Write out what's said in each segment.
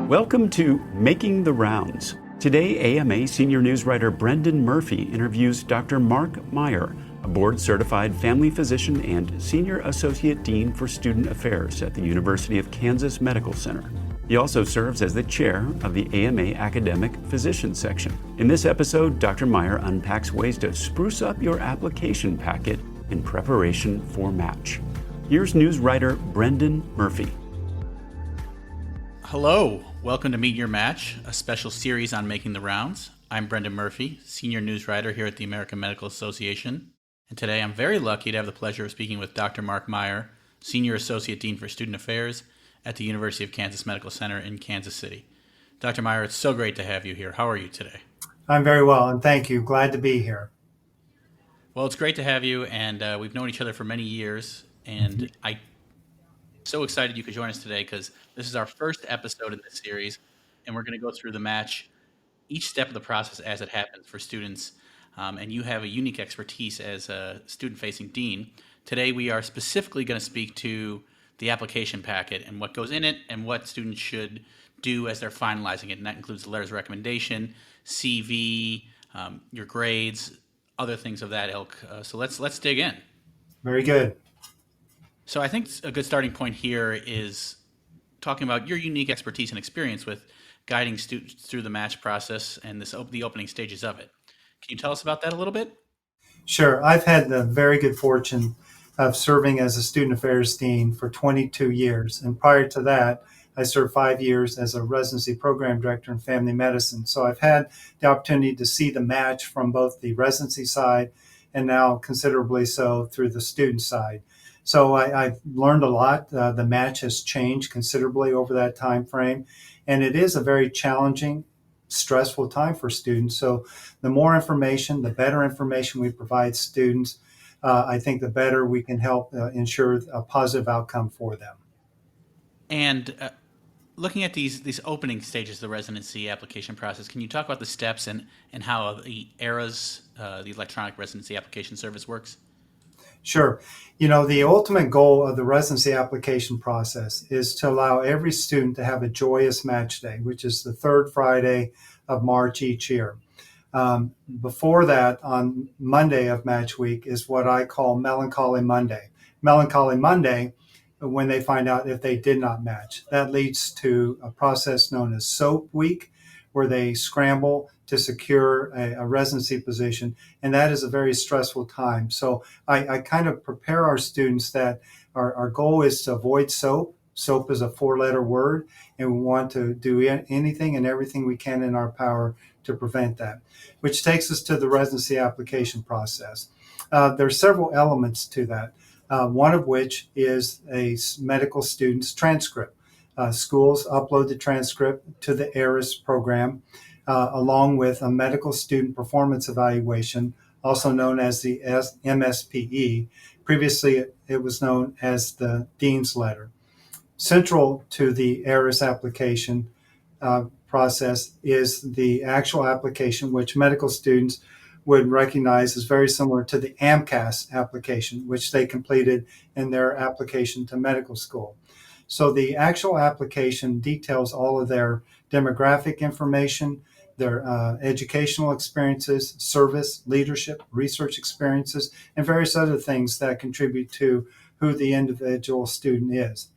Welcome to Making the Rounds. Today, AMA senior news writer Brendan Murphy interviews Dr. Mark Meyer, a board-certified family physician and senior associate dean for student affairs at the University of Kansas Medical Center. He also serves as the chair of the AMA Academic Physician Section. In this episode, Dr. Meyer unpacks ways to spruce up your application packet in preparation for match. Here's news writer Brendan Murphy. Hello, welcome to Meet Your Match, a special series on making the rounds. I'm Brendan Murphy, senior news writer here at the American Medical Association. And today I'm very lucky to have the pleasure of speaking with Dr. Mark Meyer, senior associate dean for student affairs at the University of Kansas Medical Center in Kansas City. Dr. Meyer, it's so great to have you here. How are you today? I'm very well, and thank you. Glad to be here. Well, it's great to have you, and we've known each other for many years, and I'm so excited you could join us today because this is our first episode in this series, and we're going to go through the match, each step of the process as it happens for students, and you have a unique expertise as a student-facing dean. Today, we are specifically going to speak to the application packet and what goes in it and what students should do as they're finalizing it, and that includes the letters of recommendation, CV, your grades, other things of that ilk. So let's dig in. Very good. So I think a good starting point here is talking about your unique expertise and experience with guiding students through the match process and the opening stages of it. Can you tell us about that a little bit? Sure. I've had the very good fortune of serving as a student affairs dean for 22 years. And prior to that, I served 5 years as a residency program director in family medicine. So I've had the opportunity to see the match from both the residency side and now considerably so through the student side. So I've learned a lot. The match has changed considerably over that time frame, and it is a very challenging, stressful time for students. So the more information, the better information we provide students, I think the better we can help ensure a positive outcome for them. And looking at these opening stages of the residency application process, can you talk about the steps and how the ERAS, the electronic residency application service, works? Sure. You know, the ultimate goal of the residency application process is to allow every student to have a joyous match day, which is the third Friday of March each year. Before that, on Monday of match week, is what I call Melancholy Monday. Melancholy Monday, when they find out if they did not match. That leads to a process known as SOAP Week, where they scramble to secure a residency position, and that is a very stressful time. So I kind of prepare our students that our goal is to avoid SOAP. SOAP is a 4-letter word, and we want to do anything and everything we can in our power to prevent that, which takes us to the residency application process. There are several elements to that, one of which is a medical student's transcript. Schools upload the transcript to the ERAS program, along with a medical student performance evaluation, also known as the MSPE. Previously, it was known as the Dean's Letter. Central to the ERAS application process is the actual application, which medical students would recognize as very similar to the AMCAS application, which they completed in their application to medical school. So the actual application details all of their demographic information, their educational experiences, service, leadership, research experiences, and various other things that contribute to who the individual student is.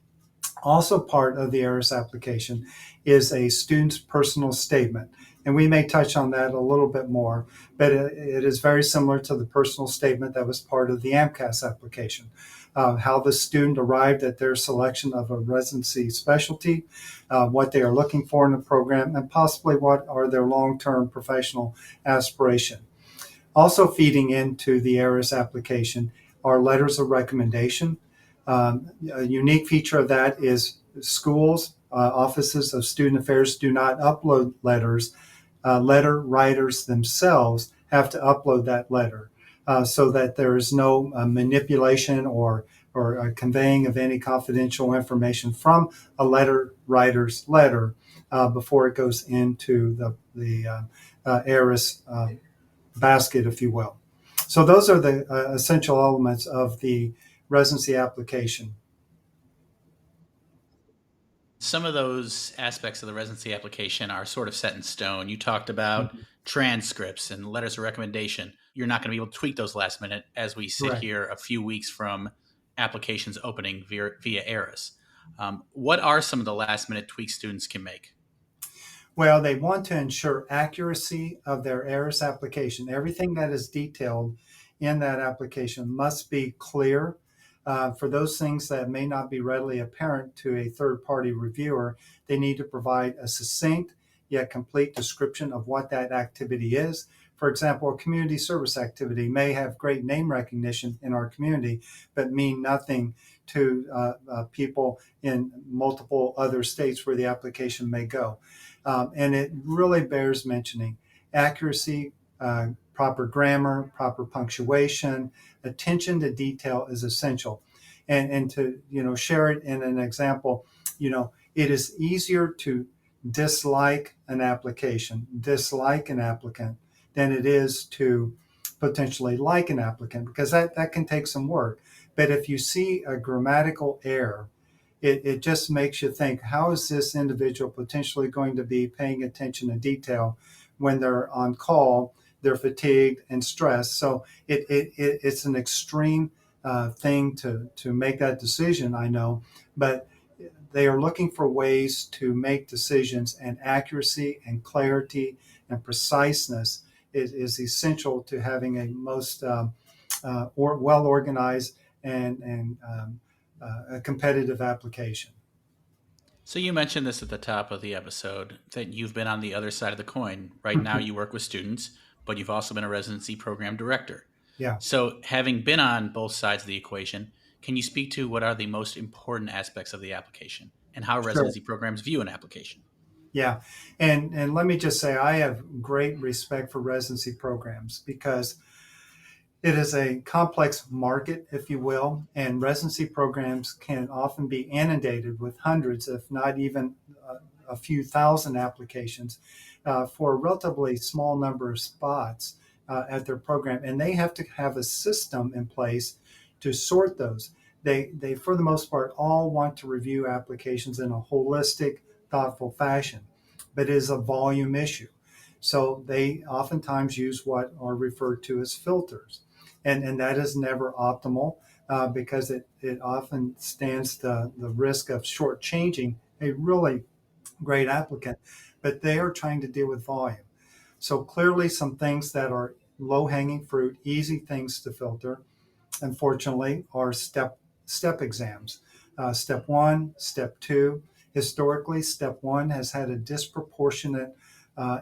Also part of the ERAS application is a student's personal statement. And we may touch on that a little bit more, but it is very similar to the personal statement that was part of the AMCAS application. How the student arrived at their selection of a residency specialty, what they are looking for in a program, and possibly what are their long-term professional aspirations. Also feeding into the ERAS application are letters of recommendation. A unique feature of that is schools, offices of student affairs do not upload letters. Letter writers themselves have to upload that letter. So that there is no manipulation or conveying of any confidential information from a letter writer's letter before it goes into the ERAS basket, if you will. So those are the essential elements of the residency application. some of those aspects of the residency application are sort of set in stone. You talked about transcripts and letters of recommendation. You're not going to be able to tweak those last minute as we sit Correct. here a few weeks from applications opening via ERIS. What are some of the last minute tweaks students can make? Well, they want to ensure accuracy of their ERIS application. Everything that is detailed in that application must be clear. For those things that may not be readily apparent to a third-party reviewer, they need to provide a succinct yet complete description of what that activity is. For example, a community service activity may have great name recognition in our community, but mean nothing to people in multiple other states where the application may go. And it really bears mentioning accuracy, proper grammar, proper punctuation, attention to detail is essential. And to share it in an example, it is easier to dislike an application, dislike an applicant, than it is to potentially like an applicant, because that can take some work. But if you see a grammatical error, it just makes you think, how is this individual potentially going to be paying attention to detail when they're on call, they're fatigued and stressed. So it's an extreme thing to make that decision, I know, but they are looking for ways to make decisions, and accuracy and clarity and preciseness is essential to having a most well organized and a competitive application. So you mentioned this at the top of the episode that you've been on the other side of the coin. Right now you work with students, but you've also been a residency program director. Yeah. So having been on both sides of the equation, can you speak to what are the most important aspects of the application and how Sure. residency programs view an application? Yeah. And let me just say, I have great respect for residency programs because it is a complex market, if you will, and residency programs can often be inundated with hundreds, if not even a few thousand applications for a relatively small number of spots at their program. And they have to have a system in place to sort those. They, for the most part, all want to review applications in a holistic, thoughtful fashion, but it is a volume issue. So they oftentimes use what are referred to as filters. And that is never optimal because it often stands the risk of shortchanging a really great applicant, but they are trying to deal with volume. So clearly some things that are low-hanging fruit, easy things to filter, unfortunately, are step exams. Step one, step two. Historically, step one has had a disproportionate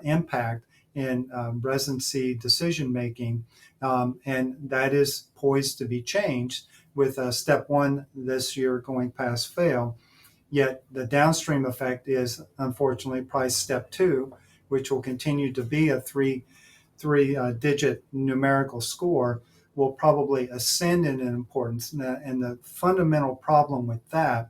impact in residency decision making, and that is poised to be changed with step one this year going past fail. Yet the downstream effect is unfortunately probably step two, which will continue to be a three digit numerical score, will probably ascend in importance. And the fundamental problem with that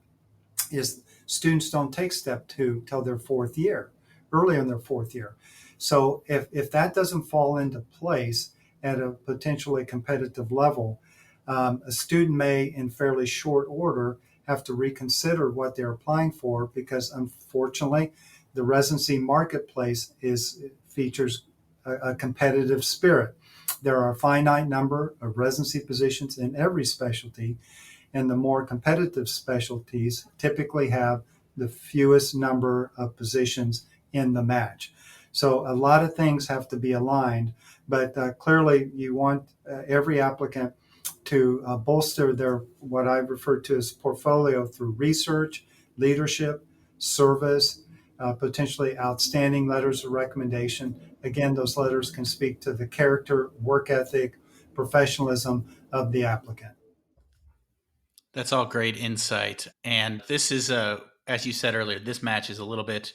is students don't take step two till their fourth year, early in their fourth year. So if that doesn't fall into place at a potentially competitive level, a student may, in fairly short order, have to reconsider what they're applying for because, unfortunately, the residency marketplace features a competitive spirit. There are a finite number of residency positions in every specialty, and the more competitive specialties typically have the fewest number of positions in the match. So a lot of things have to be aligned, but clearly you want every applicant to bolster their what I refer to as portfolio through research, leadership, service, potentially outstanding letters of recommendation. Again, those letters can speak to the character, work ethic, professionalism of the applicant. That's all great insight. And this is as you said earlier, this match is a little bit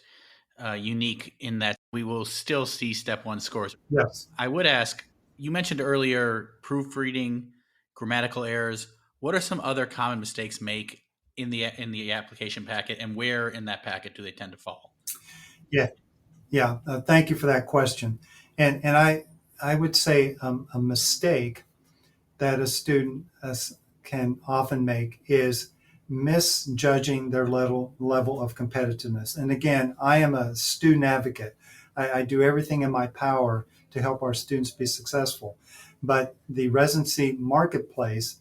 unique in that we will still see step one scores. Yes. I would ask, you mentioned earlier proofreading, grammatical errors. What are some other common mistakes make in the application packet, and where in that packet do they tend to fall? Yeah. Yeah. Thank you for that question. And I would say a mistake that a student can often make is misjudging their level of competitiveness. And again, I am a student advocate. I do everything in my power to help our students be successful. But the residency marketplace,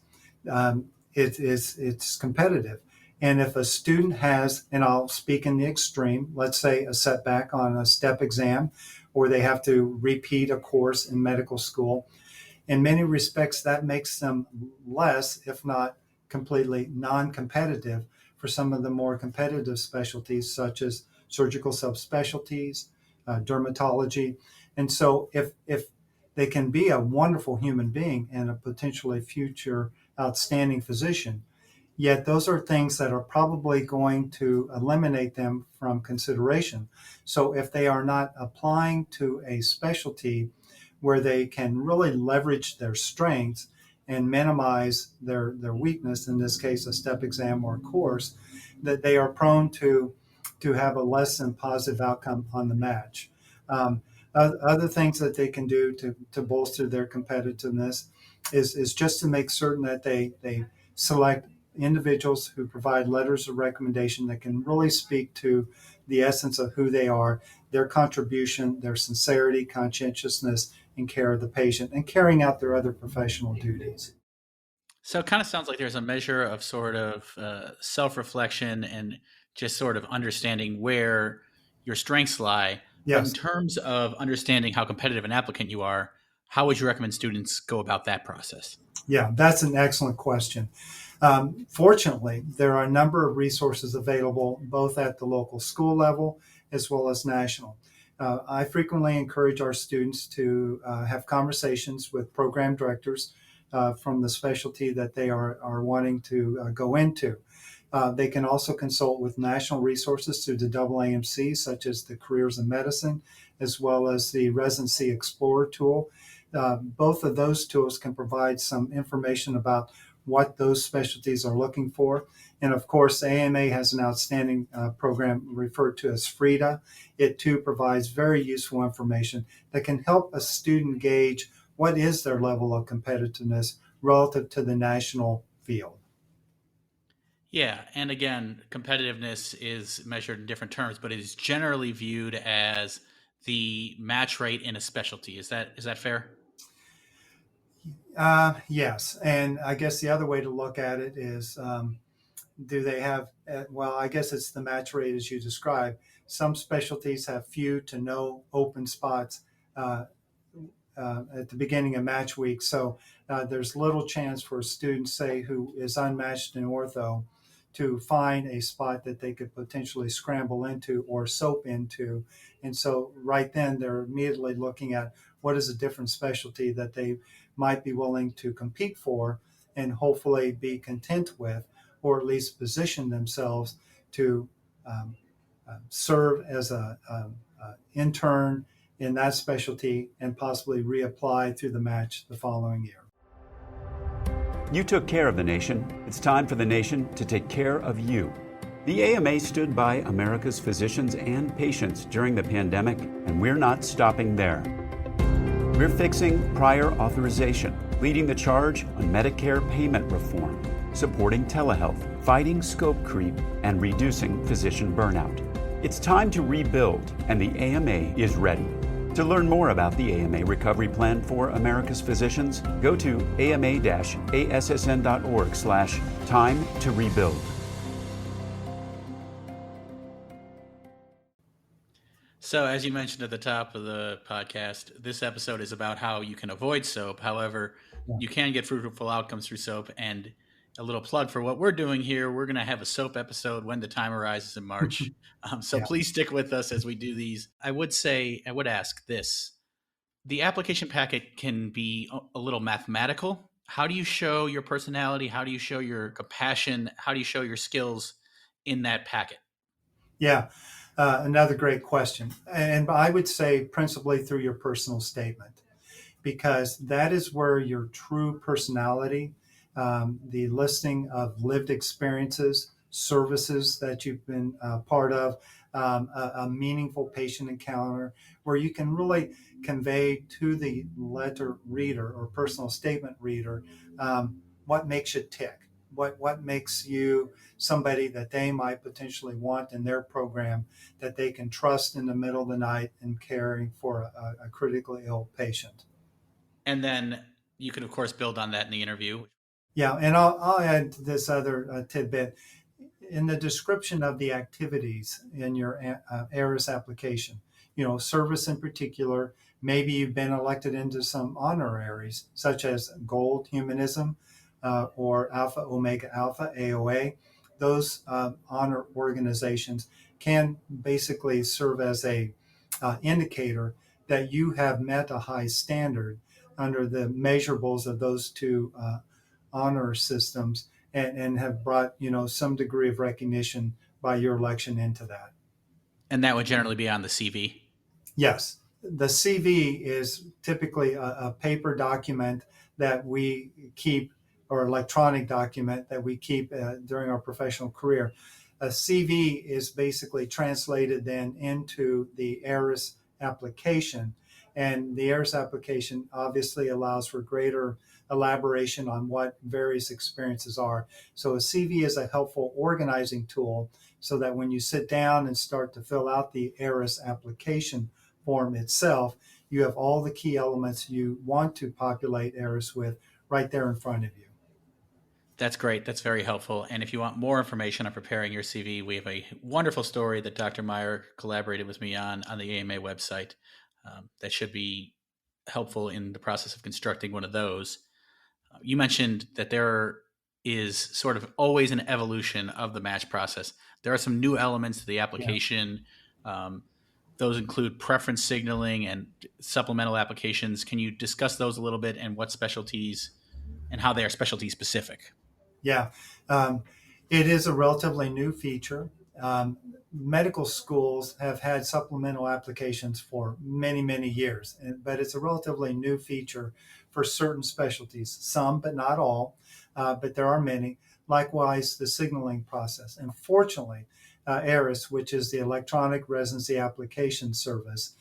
it's competitive. And if a student has, and I'll speak in the extreme, let's say a setback on a step exam, or they have to repeat a course in medical school, in many respects, that makes them less, if not completely non-competitive for some of the more competitive specialties, such as surgical subspecialties, dermatology. And so if they can be a wonderful human being and a potentially future outstanding physician, yet those are things that are probably going to eliminate them from consideration. So if they are not applying to a specialty where they can really leverage their strengths and minimize their weakness, in this case, a step exam or a course, that they are prone to have a less than positive outcome on the match. Other things that they can do to bolster their competitiveness is just to make certain that they select individuals who provide letters of recommendation that can really speak to the essence of who they are, their contribution, their sincerity, conscientiousness, and care of the patient, and carrying out their other professional duties. So it kind of sounds like there's a measure of sort of self-reflection and just sort of understanding where your strengths lie. But in Yes. terms of understanding how competitive an applicant you are, how would you recommend students go about that process? Yeah, that's an excellent question. Fortunately, there are a number of resources available both at the local school level as well as national. I frequently encourage our students to have conversations with program directors from the specialty that they are wanting to go into. They can also consult with national resources through the AAMC, such as the Careers in Medicine, as well as the Residency Explorer tool. Both of those tools can provide some information about what those specialties are looking for. And of course, AMA has an outstanding program referred to as FRIDA. It too provides very useful information that can help a student gauge what is their level of competitiveness relative to the national field. Yeah, and again, competitiveness is measured in different terms, but it is generally viewed as the match rate in a specialty. Is that fair? Yes, and I guess the other way to look at it is, do they have, well, I guess it's the match rate as you described. Some specialties have few to no open spots uh, at the beginning of match week. So there's little chance for a student, say, who is unmatched in ortho to find a spot that they could potentially scramble into or soap into. And so right then they're immediately looking at what is a different specialty that they might be willing to compete for and hopefully be content with, or at least position themselves to um, serve as a intern in that specialty and possibly reapply through the match the following year. You took care of the nation. It's time for the nation to take care of you. The AMA stood by America's physicians and patients during the pandemic, and we're not stopping there. We're fixing prior authorization, leading the charge on Medicare payment reform, supporting telehealth, fighting scope creep, and reducing physician burnout. It's time to rebuild, and the AMA is ready. To learn more about the AMA Recovery Plan for America's Physicians, go to ama-assn.org/time to rebuild. So, as you mentioned at the top of the podcast, this episode is about how you can avoid soap. However, Yeah. you can get fruitful outcomes through soap. And a little plug for what we're doing here, we're going to have a soap episode when the time arises in March. So Yeah. please stick with us as we do these. I would ask this. The application packet can be a little mathematical. How do you show your personality? How do you show your compassion? How do you show your skills in that packet? Yeah, another great question. And I would say principally through your personal statement, because that is where your true personality, the listing of lived experiences, services that you've been part of, a meaningful patient encounter, where you can really convey to the letter reader or personal statement reader what makes you tick. what makes you somebody that they might potentially want in their program that they can trust in the middle of the night in caring for a critically ill patient. And then you can, of course, build on that in the interview. Yeah, and I'll add this other tidbit. In the description of the activities in your ARIS application, service in particular, maybe you've been elected into some honoraries, such as Gold Humanism or Alpha Omega Alpha, AOA. Those honor organizations can basically serve as a indicator that you have met a high standard under the measurables of those two honor systems, and have brought some degree of recognition by your election into that. And that would generally be on the CV. Yes, the CV is typically a paper document that we keep, or electronic document that we keep during our professional career. A CV is basically translated then into the ARIS application, and the ARIS application obviously allows for greater elaboration on what various experiences are. So a CV is a helpful organizing tool so that when you sit down and start to fill out the ARIS application form itself, you have all the key elements you want to populate ARIS with right there in front of you. That's great. That's very helpful. And if you want more information on preparing your CV, we have a wonderful story that Dr. Meyer collaborated with me on the AMA website that should be helpful in the process of constructing one of those. You mentioned that there is sort of always an evolution of the match process. There are some new elements to the application. Yeah. Those include preference signaling and supplemental applications. Can you discuss those a little bit and what specialties and how they are specialty specific? Yeah, it is a relatively new feature. Medical schools have had supplemental applications for many, many years, but it's a relatively new feature for certain specialties, some, but not all, but there are many. Likewise, the signaling process. And fortunately, ARIS, which is the Electronic Residency Application Service,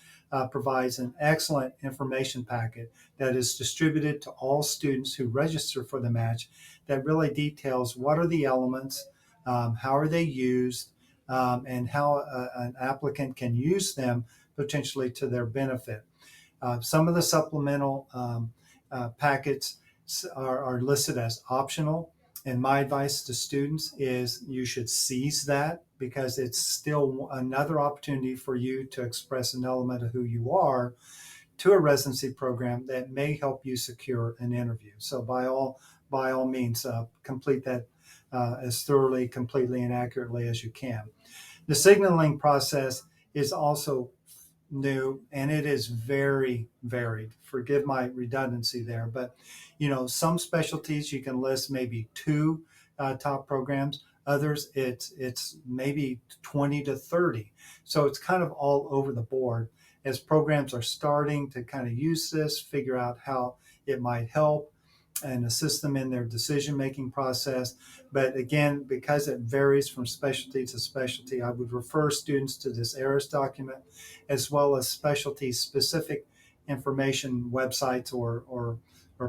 provides an excellent information packet that is distributed to all students who register for the match that really details what are the elements, how are they used, and how an applicant can use them potentially to their benefit. Some of the supplemental packets are listed as optional, and my advice to students is you should seize that because it's still another opportunity for you to express an element of who you are to a residency program that may help you secure an interview. So by all means, complete that as thoroughly, completely, and accurately as you can. The signaling process is also new, and it is very varied. Forgive my redundancy there, but some specialties you can list maybe two top programs. Others, it's maybe 20 to 30. So it's kind of all over the board as programs are starting to kind of use this, figure out how it might help and assist them in their decision-making process. But again, because it varies from specialty to specialty, I would refer students to this ARIS document, as well as specialty-specific information websites or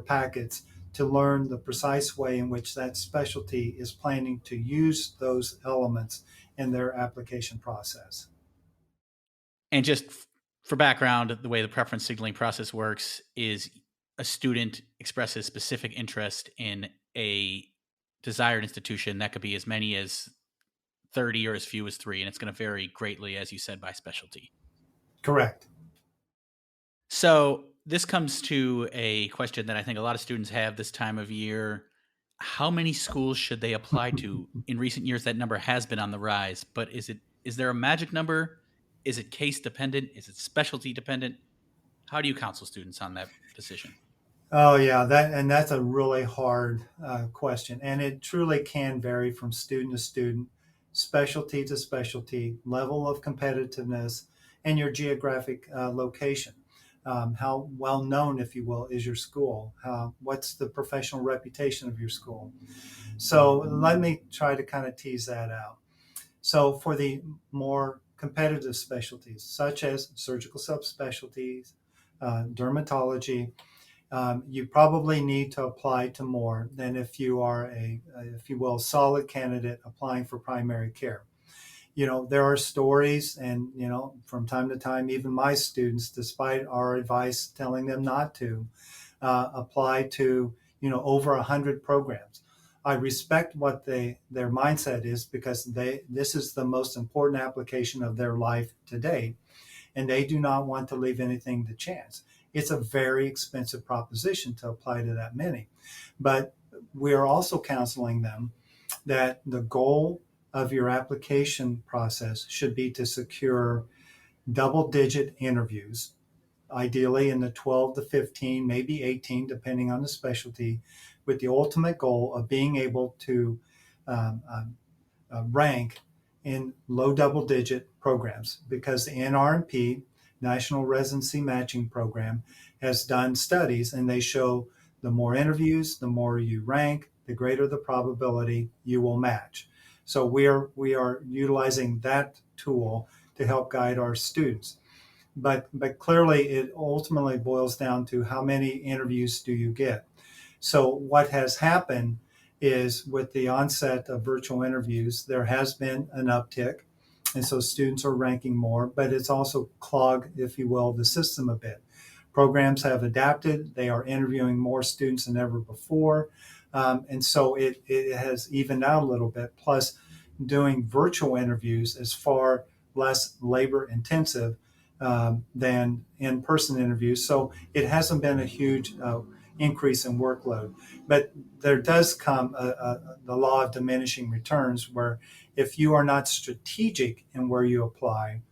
packets to learn the precise way in which that specialty is planning to use those elements in their application process. And just for background, the way the preference signaling process works is a student expresses specific interest in a desired institution. That could be as many as 30 or as few as 3, and it's going to vary greatly, as you said, by specialty. Correct. So this comes to a question that I think a lot of students have this time of year. How many schools should they apply to? In recent years, that number has been on the rise, but is there a magic number? Is it case dependent? Is it specialty dependent? How do you counsel students on that decision? Oh yeah, that's a really hard question, and it truly can vary from student to student, specialty to specialty, level of competitiveness, and your geographic location. How well known, if you will, is your school? What's the professional reputation of your school? So let me try to kind of tease that out. So for the more competitive specialties, such as surgical subspecialties, dermatology, you probably need to apply to more than if you are if you will, solid candidate applying for primary care. There are stories, and from time to time, even my students, despite our advice telling them not to, apply to over 100 programs. I respect what their mindset is, because this is the most important application of their life today, and they do not want to leave anything to chance. It's a very expensive proposition to apply to that many, but we are also counseling them that the goal of your application process should be to secure double-digit interviews, ideally in the 12 to 15, maybe 18, depending on the specialty, with the ultimate goal of being able to um, rank in low double-digit programs, because the NRMP, National Residency Matching Program, has done studies, and they show the more interviews, the more you rank, the greater the probability you will match. So we are utilizing that tool to help guide our students. But clearly, it ultimately boils down to how many interviews do you get. So what has happened is, with the onset of virtual interviews, there has been an uptick, and so students are ranking more, but it's also clogged, if you will, the system a bit. Programs have adapted. They are interviewing more students than ever before. And so it has evened out a little bit. Plus, doing virtual interviews is far less labor intensive than in-person interviews. So it hasn't been a huge increase in workload. But there does come the law of diminishing returns, where if you are not strategic in where you apply,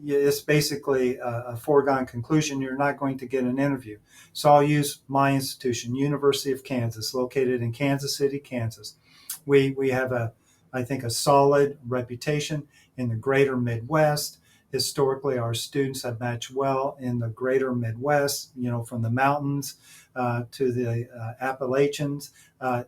it's basically a foregone conclusion you're not going to get an interview. So I'll use my institution, University of Kansas, located in Kansas City, Kansas. We have I think, a solid reputation in the greater Midwest. Historically, our students have matched well in the greater Midwest, from the mountains to the Appalachians,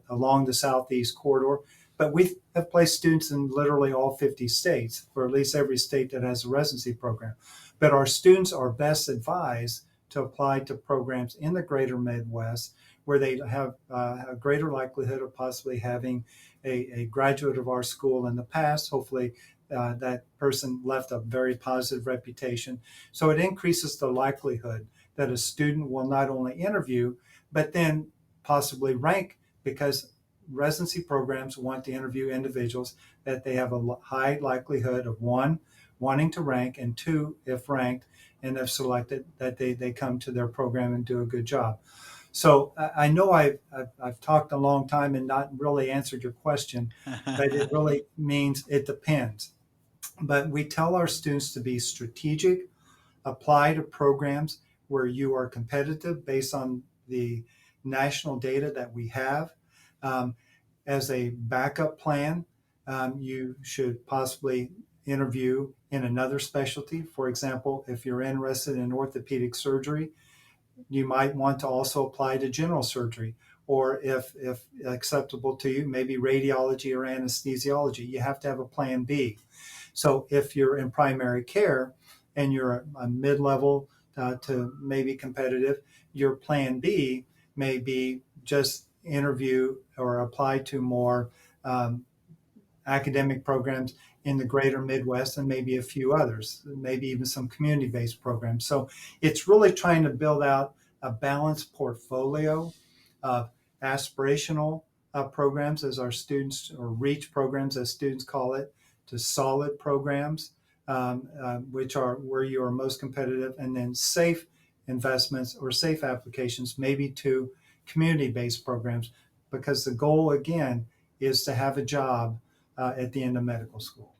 along the Southeast corridor. But we have placed students in literally all 50 states, or at least every state that has a residency program. But our students are best advised to apply to programs in the greater Midwest, where they have a greater likelihood of possibly having a graduate of our school in the past. Hopefully, that person left a very positive reputation. So it increases the likelihood that a student will not only interview, but then possibly rank, because residency programs want to interview individuals that they have a high likelihood of, one, wanting to rank, and two, if ranked and if selected, that they come to their program and do a good job. So I know I've talked a long time and not really answered your question, but it really means it depends. But we tell our students to be strategic, apply to programs where you are competitive based on the national data that we have. As a backup plan, you should possibly interview in another specialty. For example, if you're interested in orthopedic surgery, you might want to also apply to general surgery, or if acceptable to you, maybe radiology or anesthesiology. You have to have a plan B. So if you're in primary care and you're a mid-level to maybe competitive, your plan B may be just interview or apply to more academic programs in the greater Midwest, and maybe a few others, maybe even some community-based programs. So it's really trying to build out a balanced portfolio of aspirational programs, as our students, or REACH programs as students call it, to solid programs, which are where you are most competitive, and then safe investments or safe applications, maybe to community-based programs, because the goal, again, is to have a job at the end of medical school.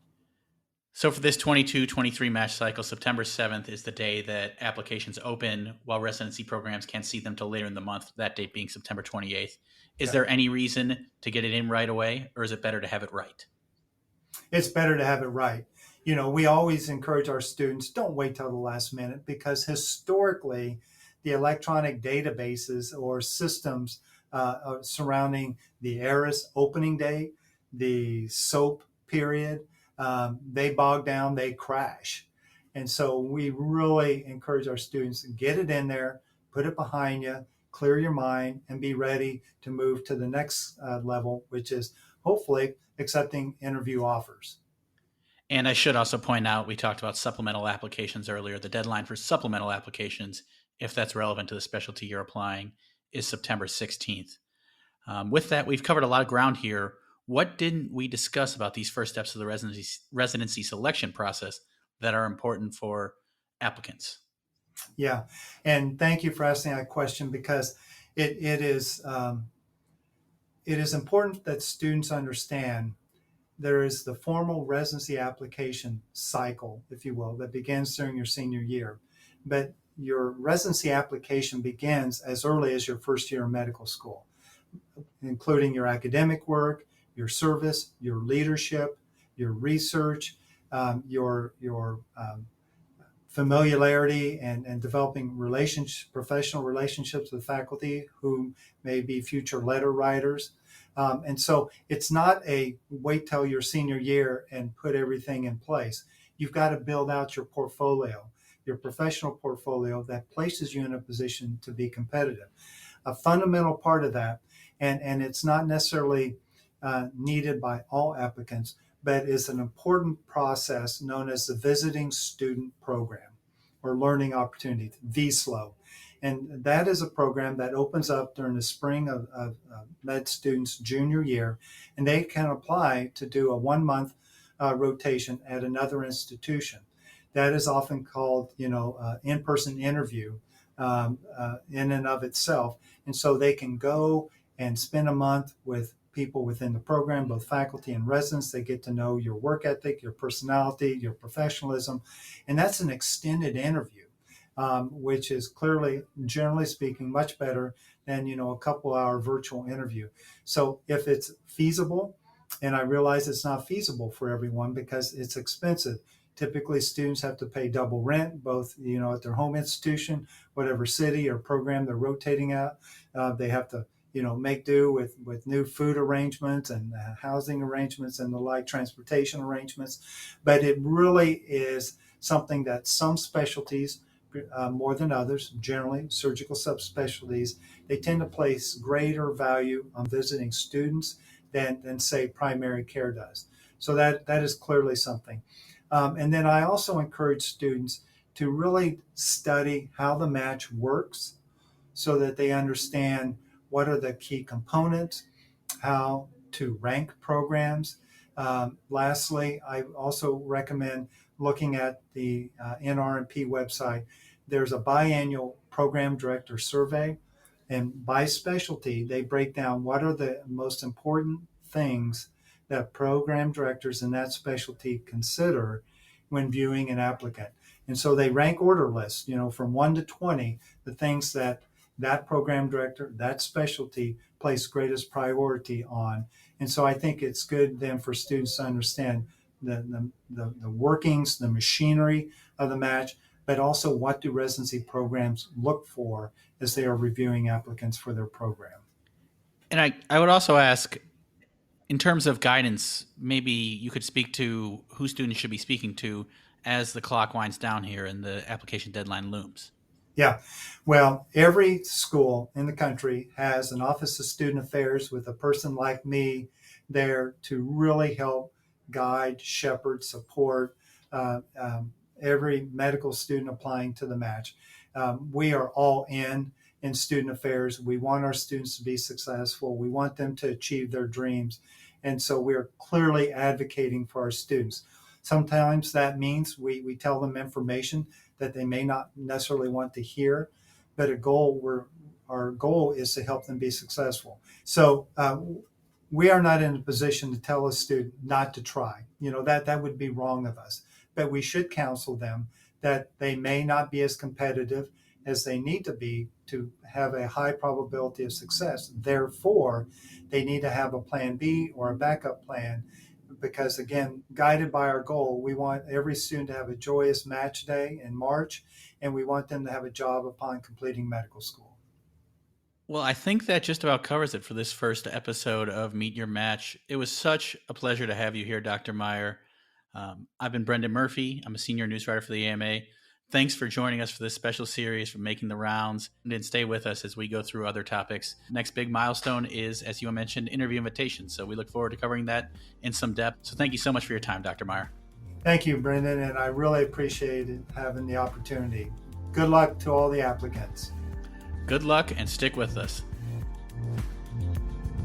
So for this 22-23 match cycle, September 7th is the day that applications open, while residency programs can't see them till later in the month, that date being September 28th. Is there any reason to get it in right away, or is it better to have it right? It's better to have it right. We always encourage our students, don't wait till the last minute, because historically, the electronic databases or systems surrounding the ARIS opening date, the SOAP period, they bog down, they crash. And so we really encourage our students to get it in there, put it behind you, clear your mind, and be ready to move to the next level, which is hopefully accepting interview offers. And I should also point out, we talked about supplemental applications earlier. The deadline for supplemental applications, if that's relevant to the specialty you're applying, is September 16th. With that, we've covered a lot of ground here. What didn't we discuss about these first steps of the residency selection process that are important for applicants? Yeah, and thank you for asking that question, because it is important that students understand there is the formal residency application cycle, if you will, that begins during your senior year. But your residency application begins as early as your first year of medical school, including your academic work, your service, your leadership, your research, your familiarity and developing professional relationships with faculty who may be future letter writers. And so it's not a wait till your senior year and put everything in place. You've got to build out your portfolio, your professional portfolio that places you in a position to be competitive. A fundamental part of that, and it's not necessarily needed by all applicants, but is an important process known as the Visiting Student Program or Learning Opportunity, VSLO. And that is a program that opens up during the spring of med students' junior year, and they can apply to do a 1 month rotation at another institution. That is often called, in-person interview in and of itself. And so they can go and spend a month with people within the program, both faculty and residents. They get to know your work ethic, your personality, your professionalism, and that's an extended interview, which is clearly, generally speaking, much better than a couple-hour virtual interview. So if it's feasible, and I realize it's not feasible for everyone because it's expensive. Typically, students have to pay double rent, both at their home institution, whatever city or program they're rotating at. They have to make do with new food arrangements and housing arrangements and the like, transportation arrangements. But it really is something that some specialties, more than others, generally surgical subspecialties, they tend to place greater value on visiting students than say primary care does. So that is clearly something. And then I also encourage students to really study how the match works so that they understand what are the key components, how to rank programs. Lastly, I also recommend looking at the NRMP website. There's a biannual program director survey, and by specialty, they break down what are the most important things that program directors in that specialty consider when viewing an applicant. And so they rank order lists, from 1 to 20, the things that program director, that specialty place greatest priority on. And so I think it's good then for students to understand the workings, the machinery of the match, but also what do residency programs look for as they are reviewing applicants for their program. And I would also ask, in terms of guidance, maybe you could speak to who students should be speaking to as the clock winds down here and the application deadline looms. Yeah, well, every school in the country has an Office of Student Affairs with a person like me there to really help guide, shepherd, support every medical student applying to the match. We are all in student affairs. We want our students to be successful. We want them to achieve their dreams. And so we're clearly advocating for our students. Sometimes that means we tell them information that they may not necessarily want to hear, but our goal is to help them be successful. So we are not in a position to tell a student not to try. That would be wrong of us. But we should counsel them that they may not be as competitive as they need to be to have a high probability of success. Therefore, they need to have a plan B or a backup plan, because again, guided by our goal, we want every student to have a joyous match day in March, and we want them to have a job upon completing medical school. Well, I think that just about covers it for this first episode of Meet Your Match. It was such a pleasure to have you here, Dr. Meyer. I've been Brendan Murphy. I'm a senior news writer for the AMA. Thanks for joining us for this special series for Making the Rounds, and stay with us as we go through other topics. Next big milestone is, as you mentioned, interview invitations. So we look forward to covering that in some depth. So thank you so much for your time, Dr. Meyer. Thank you, Brendan, and I really appreciate having the opportunity. Good luck to all the applicants. Good luck and stick with us.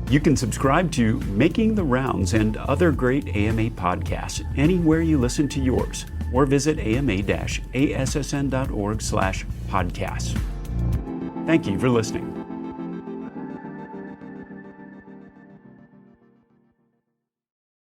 You can subscribe to Making the Rounds and other great AMA podcasts anywhere you listen to yours, or visit ama-assn.org/podcasts. Thank you for listening.